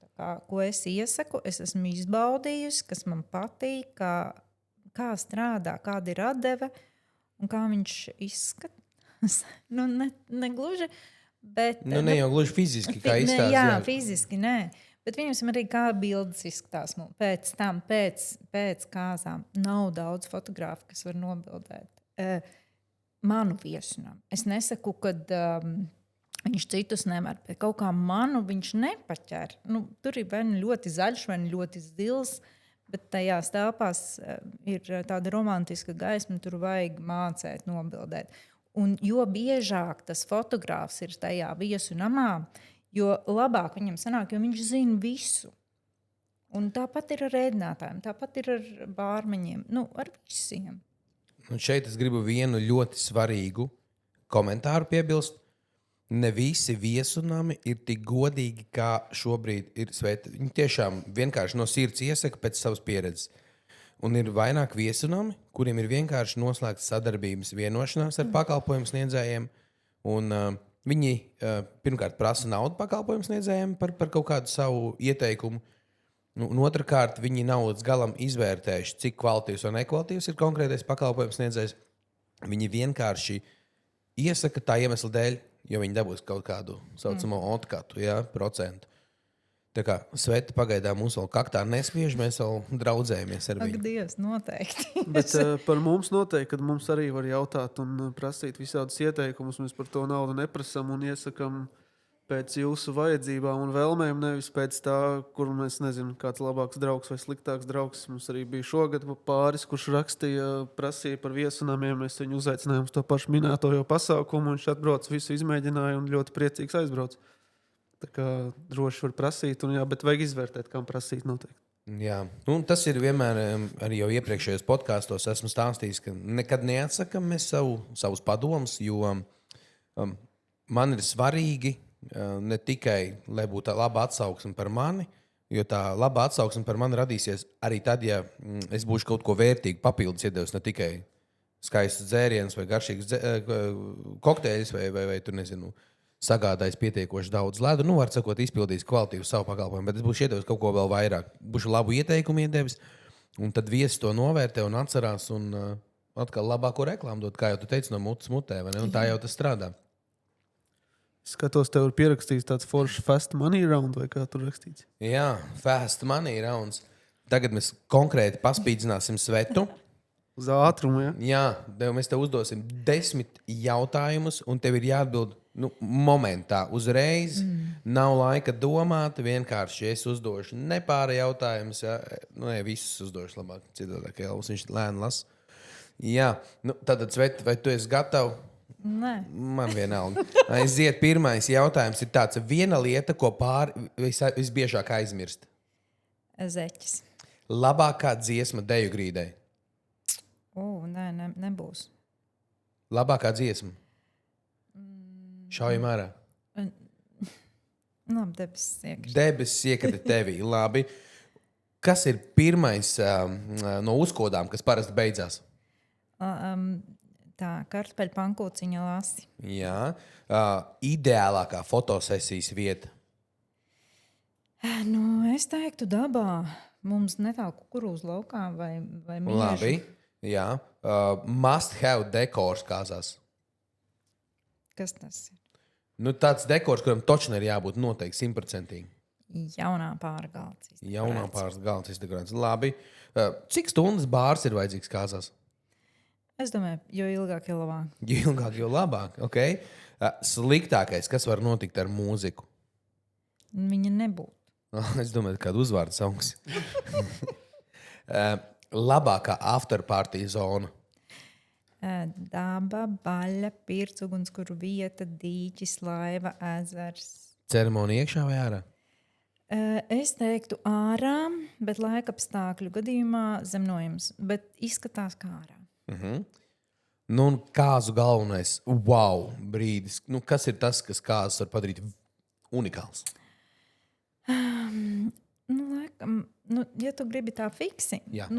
Ko es iesaku, es esmu izbaudījusi, kas man patīk, kā strādā, kāda ir atdeve un kā viņš izskatās. Ne gluži, bet... Ne jau gluži fiziski, kā izskatās. Jā, fiziski, nē. Bet viņam arī kā bildes izskatās. Pēc tam, pēc kāzām, nav daudz fotografu, kas var nobildēt manu viesunam. Es nesaku, kad... Viņš citus nevar, bet kaut kā manu viņš nepaķer. Tur ir vai ļoti zaļš, vai ļoti zils, bet tajās telpās ir tāda romantiska gaisma, tur vajag mācēt, nobildēt. Un jo biežāk tas fotogrāfs ir tajā viesu namā, jo labāk viņam sanāk, jo viņš zina visu. Un tāpat ir ar ēdinātājiem, tāpat ir ar bārmeņiem, ar visiem. Un šeit es gribu vienu ļoti svarīgu komentāru piebilst. Ne visi viesunami ir tik godīgi, kā šobrīd ir Sveta. Viņi tiešām vienkārši no sirds iesaka pēc savas pieredzes. Un ir vairāk viesunami, kuriem ir vienkārši noslēgts sadarbības vienošanās ar pakalpojumu sniedzējiem. Un, viņi pirmkārt prasa naudu pakalpojumu sniedzējiem par kaut kādu savu ieteikumu. Un otrkārt, viņi nav līdz galam izvērtējuši, cik kvalitīvs un nekvalitīvs ir konkrētais pakalpojumu sniedzējs. Viņi vienkārši iesaka tā iemesla dēļ, jo viņi dabūs kaut kādu saucamo otkatu, procentu. Tā kā Sveta pagaidām mums vēl kaktā nespiež, mēs vēl draudzējamies ar viņu. Ak, Dievs, noteikti. Bet par mums noteikti, kad mums arī var jautāt un prasīt visādus ieteikumus, mēs par to naudu neprasam un iesakam pēc jūsu vajadzībām un vēlmēm, nevis pēc tā, kur mēs nezinām, kāds labāks draugs vai sliktāks draugs. Mums arī bija šogad pāris, kurš prasīja par viesunamiem. Mēs viņu uzaicinājām uz to pašu minēto jau pasākumu. Viņš atbrauc, visu izmēģināja un ļoti priecīgs aizbrauc. Tā kā droši var prasīt, bet vajag izvērtēt, kam prasīt noteikti. Jā, tas ir vienmēr arī jau iepriekšējos podkāstos esmu stāstījis, ka nekad neatsakam mēs savus padomus, jo man ir svarīgi ne tikai, lai būtu tā laba atsauksme par mani, jo tā laba atsauksme par mani radīsies arī tad, ja es būšu kaut ko vērtīgu papildus iedevis, ne tikai skaists dzēriens vai garšīgs kokteļs vai tur nezinu, sagādājis pietiekoši daudz ledu. Var sakot, izpildījis kvalitīvu savu pakalpojumu, bet es būšu iedevis kaut ko vēl vairāk. Būšu labu ieteikumu iedevis, un tad viesis to novērtē un atcerās un atkal labāko reklāmu dot, kā jau tu teici, no mutes mutē, vai ne? Un tā jau tas strādā. Skatos, tev ir pierakstīts tāds foršs fast money round, vai kā tur rakstīts? Jā, fast money rounds. Tagad mēs konkrēti paspīdzināsim Svetu. Uz ātrumu, ja? Jā, mēs tev uzdosim 10 jautājumus, un tev ir jāatbild momentā, uzreiz. Nav laika domāt, vienkārši es uzdošu nepāra jautājumus. Ja? Visus uzdošu labāk, citādāk, Elvis, viņš lēni lasa. Jā, tātad, Sveta, vai tu esi gatavs? Nē. Man vienalga. Aiziet, pirmais jautājums ir tāds. Viena lieta, ko pāri visbiežāk aizmirst. Zeķis. Labākā dziesma deju grīdai. Nē, nebūs. Labākā dziesma. Šaujam ārā. Labi, debesis iekrita. Debesis iekrita tevī. Labi. Kas ir pirmais no uzkodām, kas parasti beidzās? Tā, kartupeļu pankūciņa lasi. Jā. Ideālākā fotosesijas vieta. Es teiktu, dabā mums netālu kukurūzu laukā vai miežu. Labi. Jā. Must have dekors kāzās. Kas tas ir? Nu, tāds dekors, kuram točnē ir jābūt noteikti 100%. Jaunā pārgalds. Jaunā pārgalds izdekorēts. Labi. Cik stundas bārs ir vajadzīgs kāzās? Es domāju, jo ilgāk, jo labāk. Jo ilgāk, jo labāk. Okay. Sliktākais, kas var notikt ar mūziku? Viņa nebūtu. Es domāju, kāda uzvārda songs. Labākā afterparty zona. Daba, baļa, pirts, ugunskura vieta, dīķis, laiva, ezers. Ceremonija iekšā vai ārā? Es teiktu ārā, bet laika apstākļu gadījumā zemnojums. Bet izskatās kā ārā. Nu, un kāzu galvenais wow brīdis. Nu, kas ir tas, kas kāzas var padarīt unikāls? Laikam, ja tu gribi tā fiksi, Jā.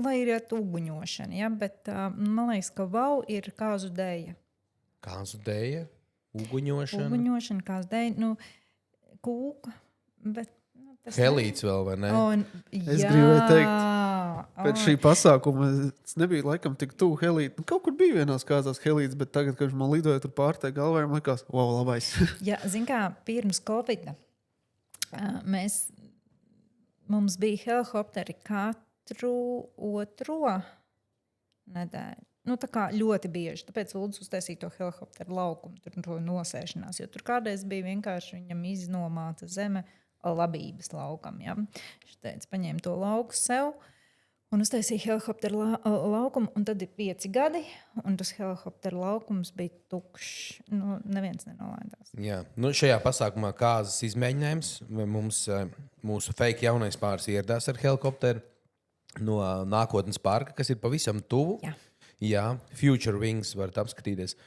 lai ir uguņošana, ja, bet man liekas, ka wow ir kāzu dēja. Kāzu dēja, uguņošana. Uguņošana, kāzu dēja, kūka, bet tas Helīts vēl, vai ne? Es gribēju teikt, pēc šī pasākuma es nebiju laikam tik tuvu Helītam. Kaut kur bija vienās kāzās Helīts, bet tagad, kad man lidoja tur pārtē galvā, man likās, wow, labais. Ja, zin kā, pirms Covid-a mums bija helikopteri katru otro nedēļu. Tā kā ļoti bieži. Tāpēc Lūdzu uztaisīja to helikopteru laukumu, tur to nosēšanās. Jo tur kādreiz bija vienkārši viņam iznomāta zeme labības laukam. Ja? Viņš teica, paņēma to lauku sev un uztaisīja helikopteru laukumu. Un tad ir 5 gadi, un tas helikopteru laukums bija tukšs. Neviens nenolaidās. Jā. Nu, šajā pasākumā kāzas izmēģinājums. Mūsu fake jaunais pāris ieradās ar helikopteru no nākotnes parka, kas ir pavisam tuvu. Jā, Future Wings varat apskatīties.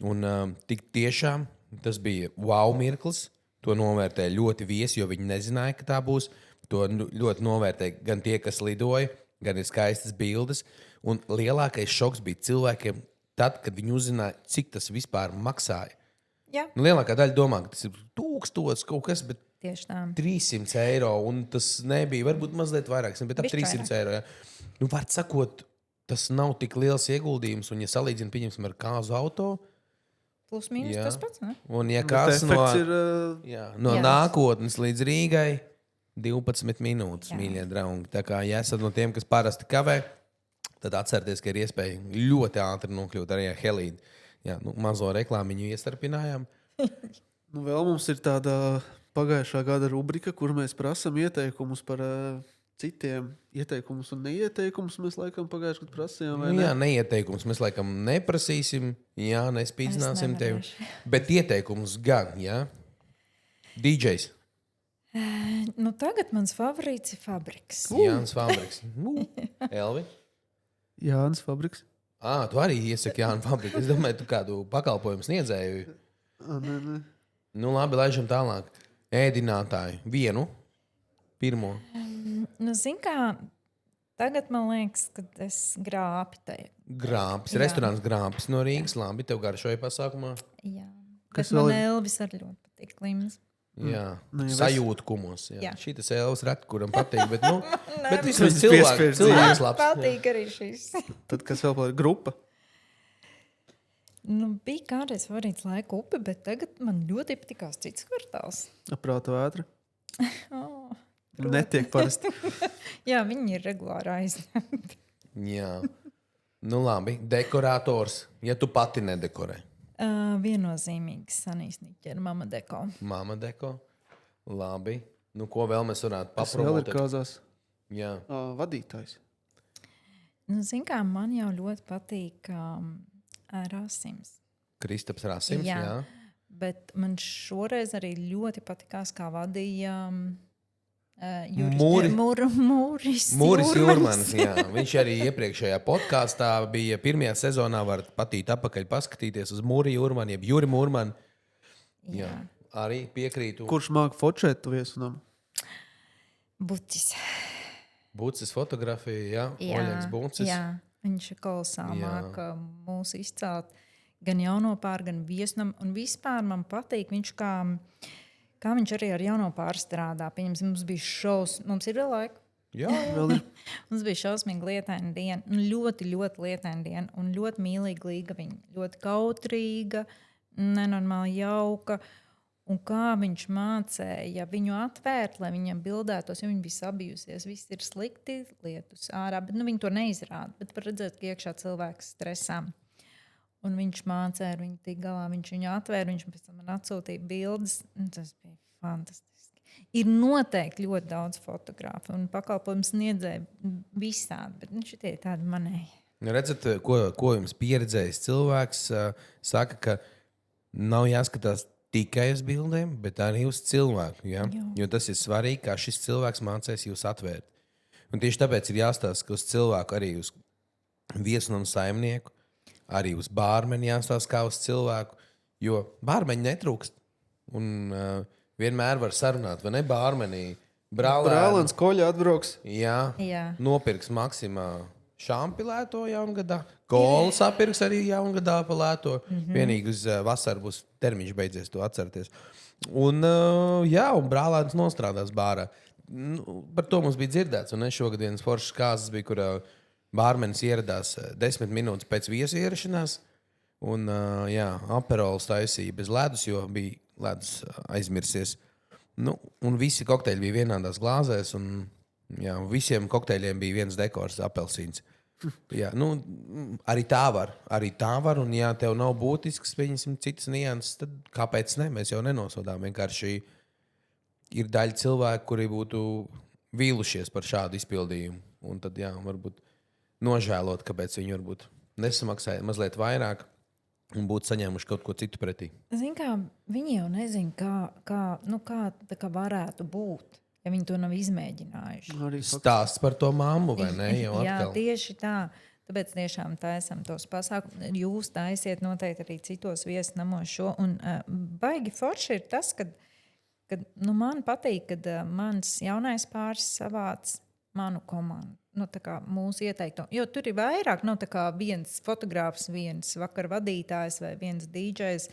Un tik tiešām tas bija wow mirklis. To novērtēja ļoti viesi, jo viņi nezināja, ka tā būs. To ļoti novērtēja gan tie, kas lidoja, gan ir skaistas bildes. Un lielākais šoks bija cilvēkiem tad, kad viņi uzzināja, cik tas vispār maksāja. Jā. Lielākā daļa domā, ka tas ir 1000 kaut kas, bet Tieši tā. 300 eiro. Un tas nebija, varbūt mazliet vairāk, bet ap 300 eiro. Jā. Var sakot, tas nav tik liels ieguldījums. Un, ja salīdzina, pieņemsim, ar kāzu auto, Plus mīnus tas pats, ne? un ja kāds no ir, nākotnes līdz Rīgai 12 minūtes, mīļie draugi. Tā kā, ja esat no tiem, kas parasti kavē, tad atcerieties, ka ir iespēja ļoti ātri nokļūt arī ar Helīdu. Jā, mazo reklāmiņu iestarpinājām. Vēl mums ir tāda pagājušā gada rubrika, kur mēs prasam ieteikumus par citiem. Ieteikumus un neieteikumus mēs laikam pagājušajā gadā prasījām. Jā, neieteikumus mēs laikam neprasīsim. Jā, nespīdzināsim tevi. Bet ieteikumus gan, jā. DJs. Tagad mans favorīts ir Fabriks. Jānis Fabriks. Elvi. Jānis Fabriks. Tu arī iesaki Jānis Fabriks. Es domāju, tu kādu pakalpojumu sniedzēju. Nē. Labi, laižam tālāk. Ēdinātāju. Vienu. Pirmo. Zin kā, tagad man liekas, ka es grāpi teiktu. Grāpis. Jā. Restorāns Grāpis no Rīgas. Labi, tev garšoja pasākumā. Jā. Kas Bet man vēl ir? Elvis arī ļoti patīk. Klims. Jā, Nu, jau sajūta kumos. Jā. Šī tas Elvis ret, kuram patīk. Bet, bet Viņas vismaz piespiež cilvēks Man labs. patīk arī šis. Tad, kas vēl ir grupa? Bija kādreiz favorīts laika upe, bet tagad man ļoti patikās cits kvartāls. Aprāta vētra. Oh, Netiek parasti. jā, viņi ir regulāri aizņemti. Jā. Labi. Dekorators. Ja tu pati nedekorē. Viennozīmīgi Sanīs Niķera Mama Deko. Mama deko. Labi. Ko vēl mēs varētu Tas vēl ir papromotēt? kāzās. Jā. Vadītājs. Zin kā, man jau ļoti patīk Rasims. Kristaps Rasims. Jā. Jā. Bet man šoreiz arī ļoti patikās, kā vadīja Mūris Jūrmans. Jā. Viņš arī iepriekšējā podkāstā bija pirmajā sezonā. Varat patīt apakaļ paskatīties uz Mūri Jūrmanu, jeb Juri Mūrmanu. Jā. Arī piekrītu. Kurš māk fotšēt tu viesunam? Bucis. Bucis fotografija, jā. Oļegs Bucis. Jā, viņš ir kolosāli māk mūs izcelt gan jauno pār, gan viesnam. Un vispār man patīk viņš kā viņš arī ar jauno pārstrādā. Pieņemsim, mums bija šaus, mums ir vēl laika. Jā, Vēl ir Mums bija šausmīgi lietaina diena, ļoti, ļoti lietaina diena un ļoti mīlīga līga viņa. Ļoti kautrīga, nenormāli jauka. Un kā viņš mācīja viņu atvērt, lai viņam bildētos, jo viņa bija sabijusies. Viss ir slikti, lietus ārā, bet viņi to neizrāda. Bet var redzēt, ka iekšā cilvēks stresā. Un viņš mācīja, ar viņu tik galā, viņš viņu atvēra, viņš pēc tam man atsūtīja bildes. Tas bija fantastiski. Ir noteikti ļoti daudz fotografu un pakalpojumu sniedzēju visādi, bet šitie ir tādi manēji. Redzat, ko jums pieredzējis cilvēks saka, ka nav jāskatās tikai uz bildēm, bet arī uz cilvēku. Ja? Jo tas ir svarīgi, kā šis cilvēks mācīs jūs atvērt. Un tieši tāpēc ir jāstāsta, ka uz cilvēku, arī uz viesnamu saimnieku, arī uz bārmeni jāstāsta kā uz cilvēku, jo bārmeņi netrūkst. Un vienmēr var sarunāt, vai ne bārmenī. brālēns koļa atbrauks. Jā, Jā. nopirks Maksimā šampilēto jaungadā. Kols apirks arī jaungadā palēto. Vienīgi uz vasaru būs termiņš beidzies, to atcerieties. Un un brālēns nostrādās bārā. Par to mums bija dzirdēts. Un šogad viens foršs kāzas bija, kur bārmenis ieradās 10 minūtes pēc viesu ierašanās. Un aperols taisīja bez ledus, jo bija ledus aizmirsies. Un visi kokteļi bija vienādās glāzēs. Un visiem kokteļiem bija viens dekors, apelsīns. Jā, arī tā var. Un, ja tev nav būtisks, pieņemsim, citas nianses, tad kāpēc ne? Mēs jau nenosodām. Vienkārši ir daļa cilvēku, kuri būtu vīlušies par šādu izpildījumu. Un tad, varbūt nožēlot, kāpēc viņi varbūt nesamaksāja mazliet vairāk un būtu saņēmuši kaut ko citu pretī. Zini, kā viņi jau nezina, kā varētu būt, ja viņi to nav izmēģinājuši. Stāsts par to mammu, vai ne? Jā, tieši tā. Tāpēc tiešām taisam tos pasākumus. Jūs taisiet noteikti arī citos viesnamos šo. Un baigi forši ir tas, kad man patīk, kad mans jaunais pāris savāc manu komandu. Mūsu ieteikto. Jo tur ir vairāk, viens fotogrāfs, viens vakar vadītājs vai viens dīdžejs.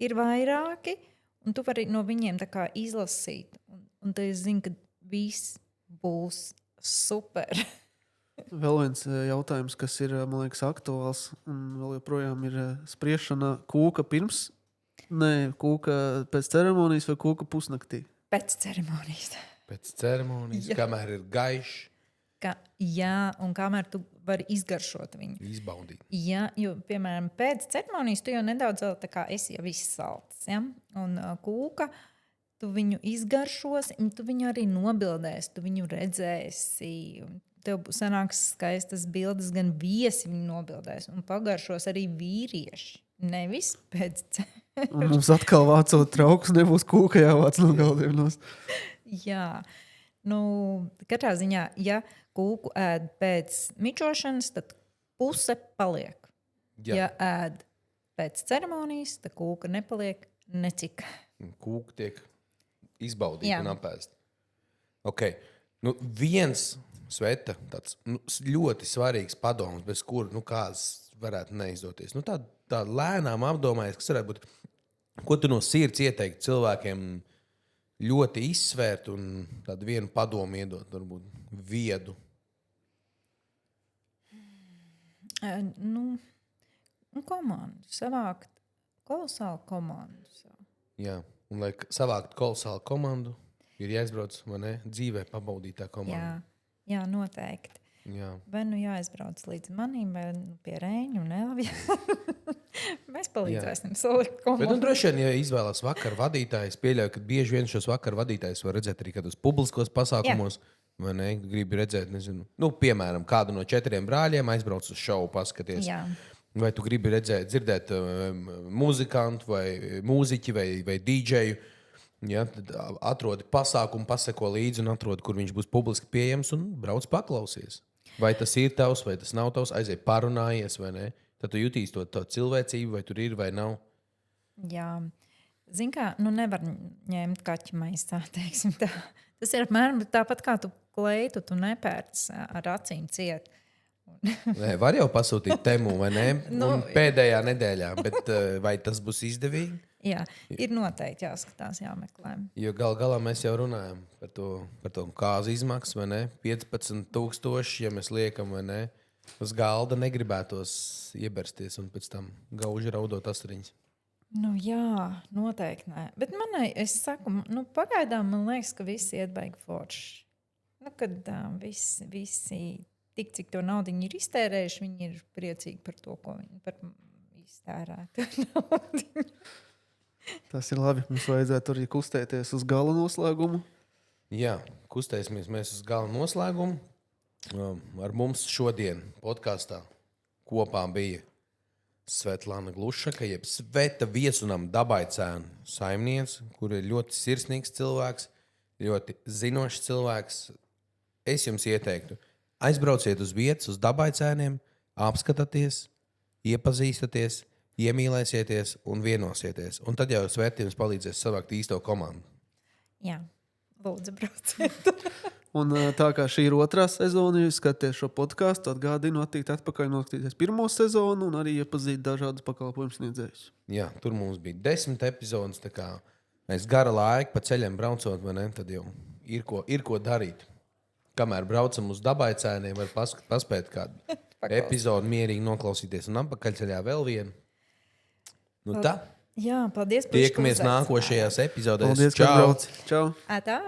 Ir vairāki, un tu vari no viņiem izlasīt. Un tad es zinu, ka viss būs super. Vēl viens jautājums, kas ir, man liekas, aktuāls un vēl joprojām ir spriešana kūka pirms, kūka pēc ceremonijas vai kūka pusnaktī? Pēc ceremonijas. Pēc ceremonijas, kamēr ir gaišs. Un kamēr tu vari izgaršot viņu. Izbaudīt. Jā, jo, piemēram, pēc ceremonijas tu jau nedaudz vēl esi jau izsalcis. Ja? Un kūka, tu viņu izgaršosi, un tu viņu arī nobildēsi, tu viņu redzēsi. Tev sanāks skaistas bildes, gan viesi viņu nobildēs, un pagaršos arī vīrieši. Nevis pēc ceremonijas. Un mums atkal vācot traukus, nebūs kūka jāvāc no galdiem nost. Jā. Katrā ziņā, ja kūku ēd pēc mičošanas, tad puse paliek. Jā. Ja ēd pēc ceremonijas, tad kūka nepaliek necik. Kūka tiek izbaudīta un apēsta. Okay. Viens Sveta, tāds ļoti svarīgs padoms, bez kura kāds varētu neizdoties. Tā lēnām apdomājies, kas varētu būt, ko tu no sirds ieteiktu cilvēkiem ļoti izsvērt un tādu vienu padomu iedot, varbūt viedu. Komandu. Savākt kolosālu komandu. Jā, un lai savākt kolosālu komandu, ir jāizbrauc, vai ne, dzīvē pabaudītā komanda. Jā, noteikti. Jā. Vai jāizbrauc līdz manim, vai pie Rēņa un Elvija. Mēs palīdzēsim salikt komandu. Bet droši vien, ja izvēlās vakar vadītājs, pieļauju, ka bieži vien šos vakar vadītājus var redzēt arī kādos publiskos pasākumos. Vai ne? Gribi redzēt, nezinu, piemēram, kādu no 4 brāļiem aizbrauc uz šovu, paskaties. Jā. Vai tu gribi dzirdēt muzikantu vai mūziķi vai dīdžeju. Ja, tad atrodi pasākumu, paseko līdzi un atrodi, kur viņš būs publiski pieejams un brauc paklausies. Vai tas ir tavs, vai tas nav tavs, aiziet parunājies vai ne. Tad tu jutīsi to cilvēcību, vai tur ir vai nav. Jā. Zini kā, nevar ņemt kaķi maisā, teiksim tā. Tas ir apmēram tāpat kā tu kleitu, tu nepērc ar acīm ciet. Nē, var jau pasūtīt temu, vai ne? Pēdējā nedēļā, bet vai tas būs izdevīgi? Jā, ir noteikti jāskatās, jāmeklē. Jo galā mēs jau runājam par to kāzu izmaksu, vai ne? 15,000, ja mēs liekam, vai ne? Uz galda negribētos iebersties un pēc tam gauži raudot asariņas. Nu, jā, noteikti nē. Bet es saku, pagaidām man liekas, ka visi iet baigi forši. Kad visi tik, cik to naudu ir iztērējuši, viņi ir priecīgi par to, ko viņi par iztērētu naudu. Tas ir labi. Mums vajadzētu arī kustēties uz gala noslēgumu. Jā, kustēsimies mēs uz gala noslēgumu. Ar mums šodien podkāstā kopā bija Svetlana Glušaka, jeb Sveta Viesunam Dabaicēnu saimniece, kur ir ļoti sirsnīgs cilvēks, ļoti zinošs cilvēks. Es jums ieteiktu, aizbrauciet uz vietas, uz Dabaicēniem, apskatieties, iepazīstaties, iemīlēsieties un vienosieties. Un tad jau Sveta jums palīdzēs savākt īsto komandu. Jā, lūdzu, brauciet. Un tā kā šī ir otrā sezona, ja skaties šo podkāstu, atgādinu attikt atpakaļ noskatīties pirmo sezonu un arī iepazīt dažādus pakalpojumu sniedzējus. Jā, tur mums bija 10 epizodes, tā kā mēs gara laika pa ceļiem braucot, vai ne, tad jau ir ko darīt. Kamēr braucam uz Dabaicēniem, var paspēt kādu epizodu mierīgi noklausīties un atpakaļceļā vēl vienu. Nu tā. Jā, paldies. Tiekamies nākošajās epizodēs. Paldies, ka brauc. Čau! Tā.